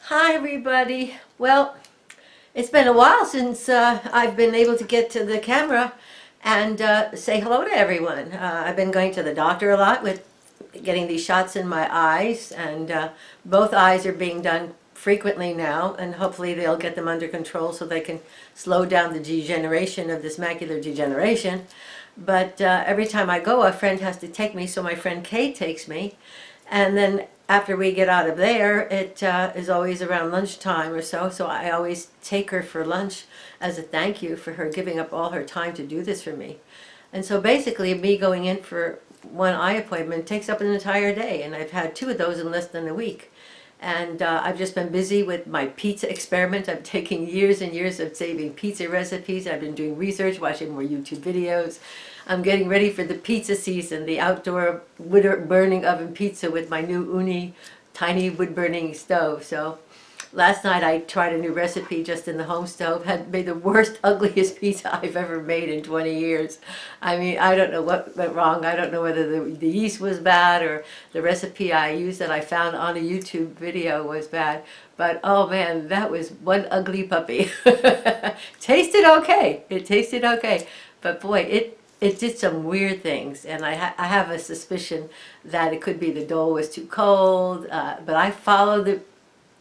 Hi, everybody. Well, it's been a while since I've been able to get to the camera and say hello to everyone. I've been going to the doctor a lot with getting these shots in my eyes, and both eyes are being done frequently now, and hopefully they'll get them under control so they can slow down the degeneration of this macular degeneration. But every time I go, a friend has to take me, so my friend Kate takes me. And then after we get out of there, it is always around lunchtime or so. So I always take her for lunch as a thank you for her giving up all her time to do this for me. And so basically, me going in for one eye appointment takes up an entire day. And I've had two of those in less than a week. And I've just been busy with my pizza experiment. I'm taking years and years of saving pizza recipes. I've been doing research, watching more YouTube videos. I'm getting ready for the pizza season, the outdoor wood burning oven pizza with my new Uni tiny wood burning stove. So last night I tried a new recipe just in the home stove, had made the worst, ugliest pizza I've ever made in 20 years. I mean, I don't know what went wrong. I don't know whether the yeast was bad or the recipe I used that I found on a YouTube video was bad. But oh man, that was one ugly puppy. Tasted okay. It tasted okay. But boy, it did some weird things, and I have a suspicion that it could be the dough was too cold, but I followed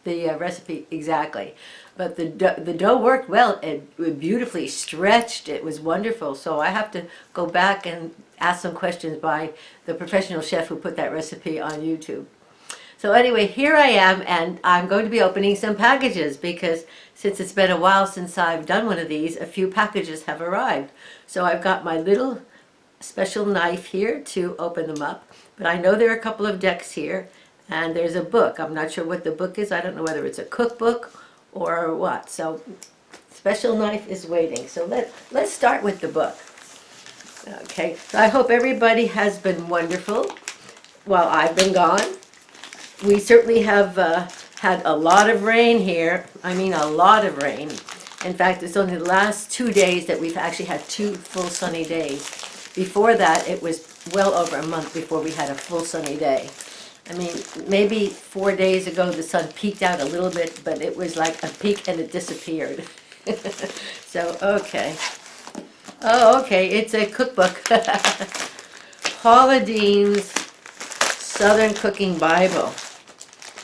the recipe exactly. But the dough worked well. It was beautifully stretched. It was wonderful. So I have to go back and ask some questions by the professional chef who put that recipe on YouTube. So anyway, here I am, and I'm going to be opening some packages because since it's been a while since I've done one of these, a few packages have arrived. So I've got my little special knife here to open them up. But I know there are a couple of decks here, and there's a book. I'm not sure what the book is. I don't know whether it's a cookbook or what. So special knife is waiting. So let's start with the book. Okay, so I hope everybody has been wonderful while I've been gone. We certainly have had a lot of rain here. I mean, a lot of rain. In fact, it's only the last 2 days that we've actually had 2 full sunny days. Before that, it was well over a month before we had a full sunny day. I mean, maybe 4 days ago the sun peeked out a little bit, but it was like a peak and it disappeared. So, okay. Oh, okay, it's a cookbook. Paula Dean's Southern Cooking Bible.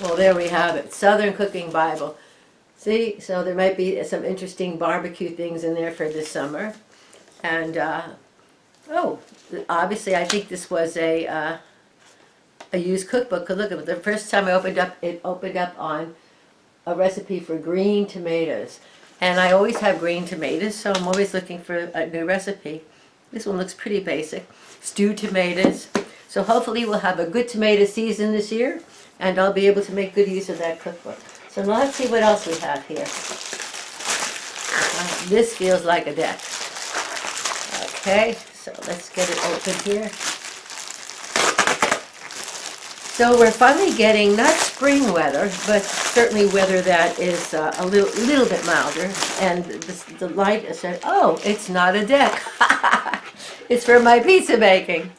Well, there we have it, Southern Cooking Bible. See, so there might be some interesting barbecue things in there for this summer. And, oh, obviously I think this was a used cookbook. Because look at it, the first time I opened up, it opened up on a recipe for green tomatoes. And I always have green tomatoes, so I'm always looking for a new recipe. This one looks pretty basic. Stewed tomatoes. So hopefully we'll have a good tomato season this year, and I'll be able to make good use of that cookbook. So now let's see what else we have here. This feels like a deck. Okay, so let's get it open here. So we're finally getting not spring weather, but certainly weather that is a little bit milder. And the light said, oh, it's not a deck. It's for my pizza making.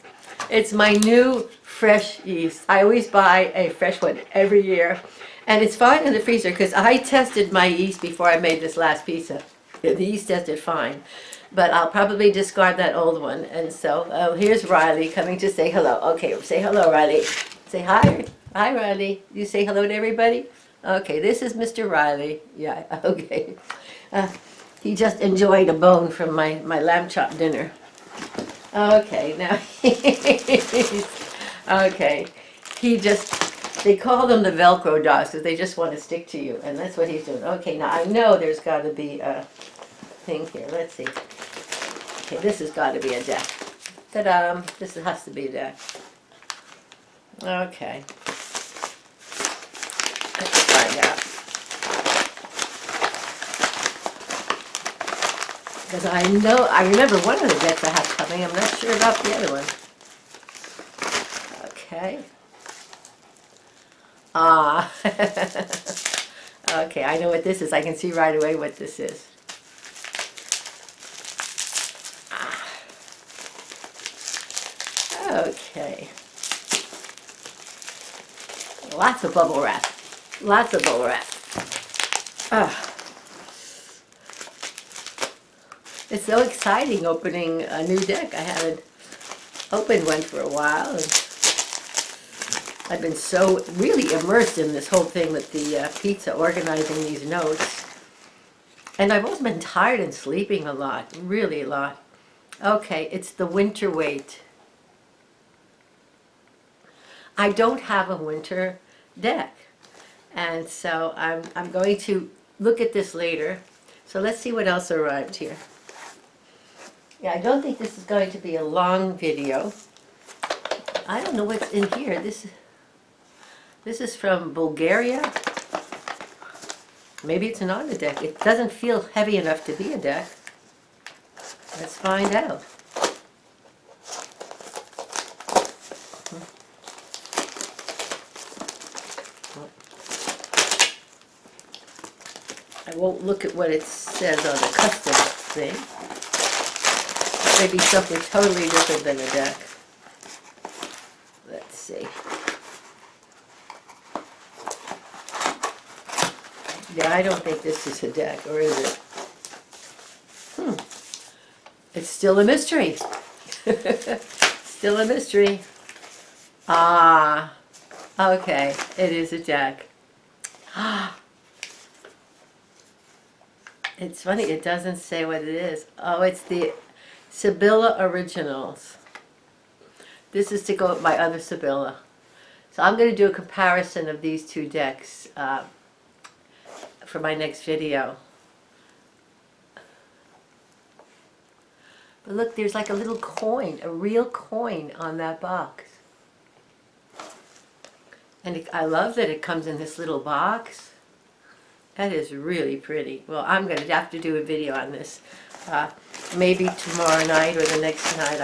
It's my new fresh yeast. I always buy a fresh one every year. And it's fine in the freezer because I tested my yeast before I made this last pizza. The yeast tested fine. But I'll probably discard that old one. And so here's Riley coming to say hello. Okay, say hello, Riley. Say hi. Hi, Riley. You say hello to everybody? Okay, this is Mr. Riley. Yeah, okay. He just enjoyed a bone from my lamb chop dinner. Okay, now okay. They call them the Velcro dogs because they just want to stick to you, and that's what he's doing. Okay, now I know there's got to be a thing here. Let's see. Okay, this has got to be a deck. Ta-da! This has to be a deck. Okay. Let's find out. Because I remember one of the decks I have coming. I'm not sure about the other one. Okay. Ah. Okay, I know what this is. I can see right away what this is. Okay. Lots of bubble wrap. Lots of bubble wrap. Ah, it's so exciting opening a new deck. I haven't opened one for a while, and I've been so really immersed in this whole thing with the pizza, organizing these notes. And I've also been tired and sleeping a lot, really a lot. Okay, it's the winter weight. I don't have a winter deck, and so I'm going to look at this later. So let's see what else arrived here. Yeah, I don't think this is going to be a long video. I don't know what's in here. This is from Bulgaria. Maybe it's not a deck. It doesn't feel heavy enough to be a deck. Let's find out. I won't look at what it says on the custom thing. Maybe something totally different than a deck. Let's see. Yeah, I don't think this is a deck, or is it? It's still a mystery. Still a mystery. Ah, okay, it is a deck. It's funny, it doesn't say what it is. Oh, it's the Sibylla Originals. This is to go with my other Sibylla. So I'm going to do a comparison of these two decks for my next video. But look, there's like a little coin, a real coin on that box. And I love that it comes in this little box. That is really pretty. Well, I'm going to have to do a video on this. Maybe tomorrow night or the next night.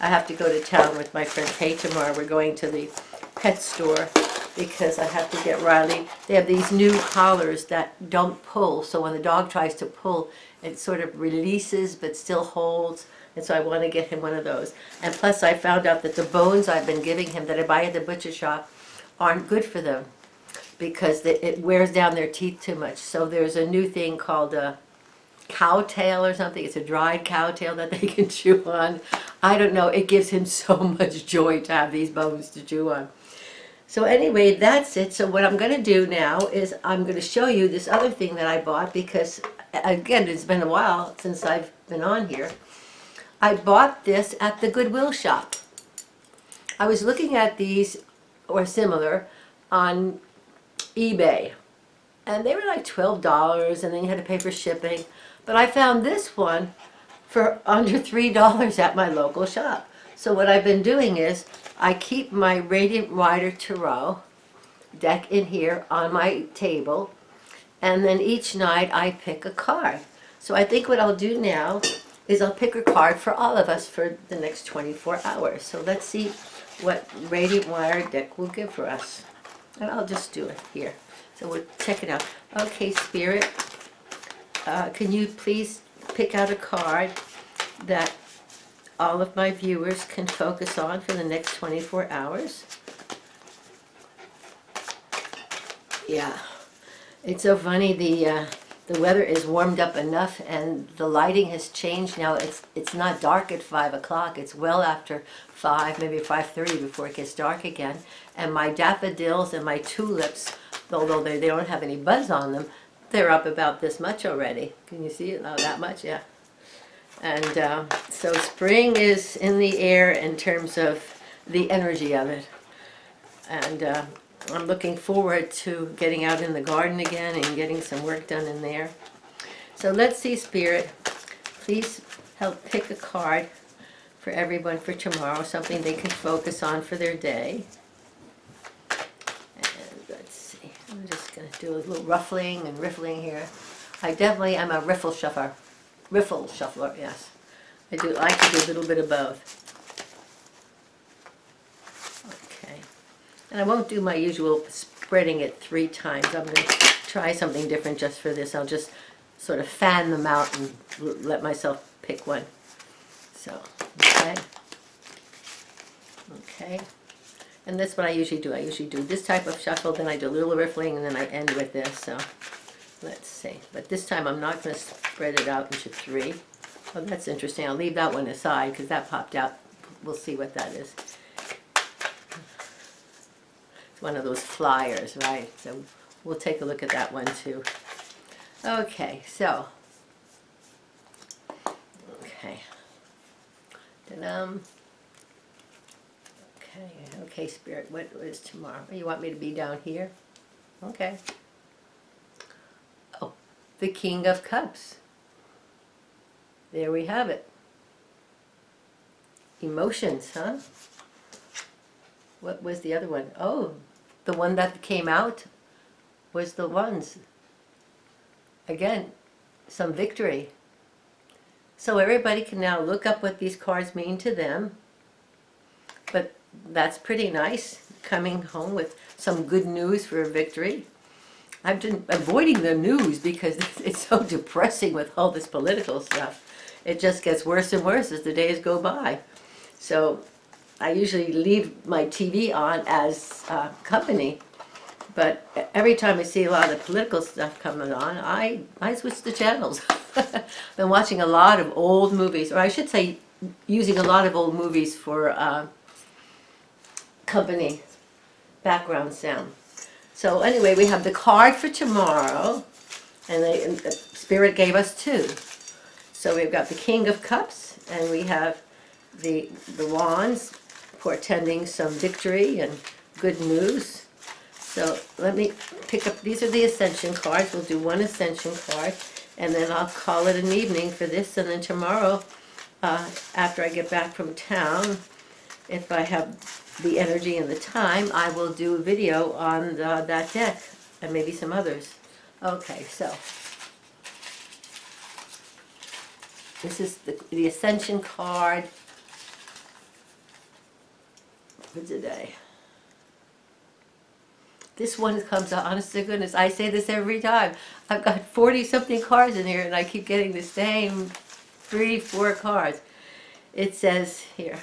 I have to go to town with my friend Kay tomorrow. We're going to the pet store because I have to get Riley. They have these new collars that don't pull. So when the dog tries to pull, it sort of releases but still holds. And so I want to get him one of those. And plus I found out that the bones I've been giving him that I buy at the butcher shop aren't good for them, because it wears down their teeth too much. So there's a new thing called a cow tail or something. It's a dried cow tail that they can chew on. I don't know. It gives him so much joy to have these bones to chew on. So anyway, that's it. So what I'm going to do now is I'm going to show you this other thing that I bought, because, again, it's been a while since I've been on here. I bought this at the Goodwill shop. I was looking at these, or similar, on eBay, and they were like $12, and then you had to pay for shipping. But I found this one for under $3 at my local shop. So what I've been doing is I keep my Radiant Rider Tarot deck in here on my table, and then each night I pick a card. So I think what I'll do now is I'll pick a card for all of us for the next 24 hours. So let's see what Radiant Rider deck will give for us. And I'll just do it here. So we'll check it out. Okay, Spirit, can you please pick out a card that all of my viewers can focus on for the next 24 hours? Yeah, it's so funny. The weather is warmed up enough, and the lighting has changed now. It's not dark at 5 o'clock. It's well after 5, maybe 5:30 before it gets dark again. And my daffodils and my tulips, although they don't have any buds on them, they're up about this much already. Can you see it? Oh, that much? Yeah. And so spring is in the air in terms of the energy of it. And I'm looking forward to getting out in the garden again and getting some work done in there. So let's see, Spirit. Please help pick a card for everyone for tomorrow, something they can focus on for their day. And let's see. I'm just going to do a little ruffling and riffling here. I definitely am a riffle shuffler. Riffle shuffler, yes. I do like to do a little bit of both. And I won't do my usual spreading it 3 times. I'm going to try something different just for this. I'll just sort of fan them out and let myself pick one. So, okay. Okay. And that's what I usually do. I usually do this type of shuffle, then I do a little riffling, and then I end with this. So, Let's see. But this time I'm not going to spread it out into 3. Oh, that's interesting. I'll leave that one aside because that popped out. We'll see what that is. It's one of those flyers, right? So we'll take a look at that one too. Okay, so. Okay. Okay, Spirit, what is tomorrow? You want me to be down here? Okay. Oh, the King of Cups. There we have it. Emotions, huh? What was the other one? Oh, the one that came out was the ones. Again, some victory. So everybody can now look up what these cards mean to them. But that's pretty nice, coming home with some good news for a victory. I've been avoiding the news because it's so depressing with all this political stuff. It just gets worse and worse as the days go by. So I usually leave my TV on as company. But every time I see a lot of political stuff coming on, I switch the channels. Been watching a lot of old movies, or I should say using a lot of old movies for company background sound. So anyway, we have the card for tomorrow, and the Spirit gave us 2. So we've got the King of Cups, and we have the Wands, portending some victory and good news. So let me pick up, these are the Ascension cards. We'll do one Ascension card, and then I'll call it an evening for this, and then tomorrow, after I get back from town, if I have the energy and the time, I will do a video on that deck, and maybe some others. Okay, so this is the Ascension card for today. This one comes out, honest to goodness, I say this every time. I've got 40-something cards in here, and I keep getting the same 3, 4 cards. It says here,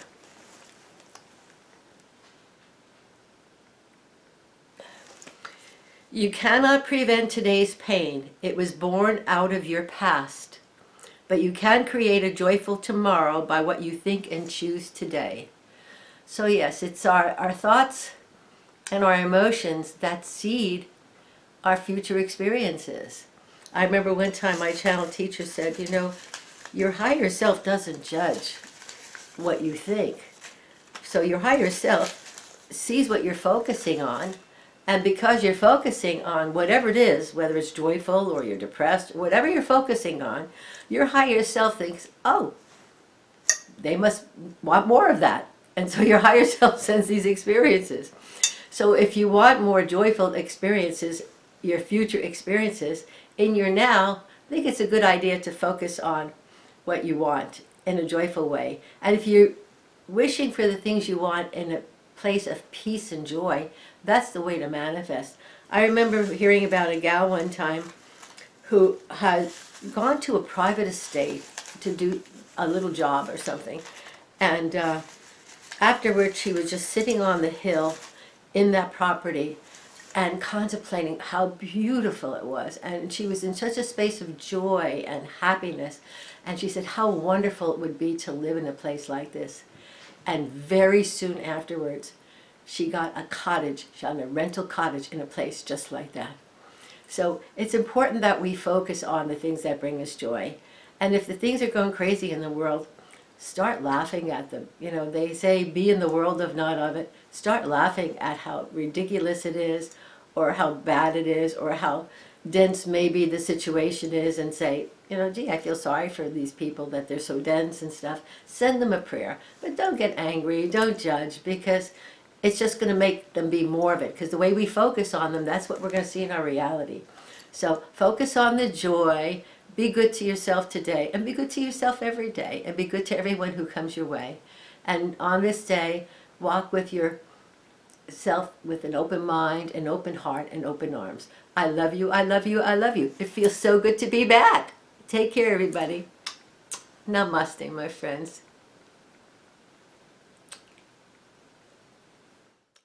you cannot prevent today's pain. It was born out of your past. But you can create a joyful tomorrow by what you think and choose today. So yes, it's our thoughts and our emotions that seed our future experiences. I remember one time my channel teacher said, you know, your higher self doesn't judge what you think. So your higher self sees what you're focusing on, and because you're focusing on whatever it is, whether it's joyful or you're depressed, whatever you're focusing on, your higher self thinks, oh, they must want more of that. And so your higher self sends these experiences. So if you want more joyful experiences, your future experiences, in your now, I think it's a good idea to focus on what you want in a joyful way. And if you're wishing for the things you want in a place of peace and joy, that's the way to manifest. I remember hearing about a gal one time who had gone to a private estate to do a little job or something. And afterwards, she was just sitting on the hill in that property and contemplating how beautiful it was. And she was in such a space of joy and happiness. And she said how wonderful it would be to live in a place like this. And very soon afterwards, she got a cottage, she got a rental cottage in a place just like that. So it's important that we focus on the things that bring us joy. And if the things are going crazy in the world, start laughing at them. You know, they say, be in the world of not of it. Start laughing at how ridiculous it is, or how bad it is, or how dense maybe the situation is, and say, you know, gee, I feel sorry for these people that they're so dense and stuff. Send them a prayer. But don't get angry, don't judge, because it's just going to make them be more of it. Because the way we focus on them, that's what we're going to see in our reality. So focus on the joy. Be good to yourself today, and be good to yourself every day, and be good to everyone who comes your way. And on this day, walk with yourself with an open mind, an open heart, and open arms. I love you, I love you, I love you. It feels so good to be back. Take care, everybody. Namaste, my friends.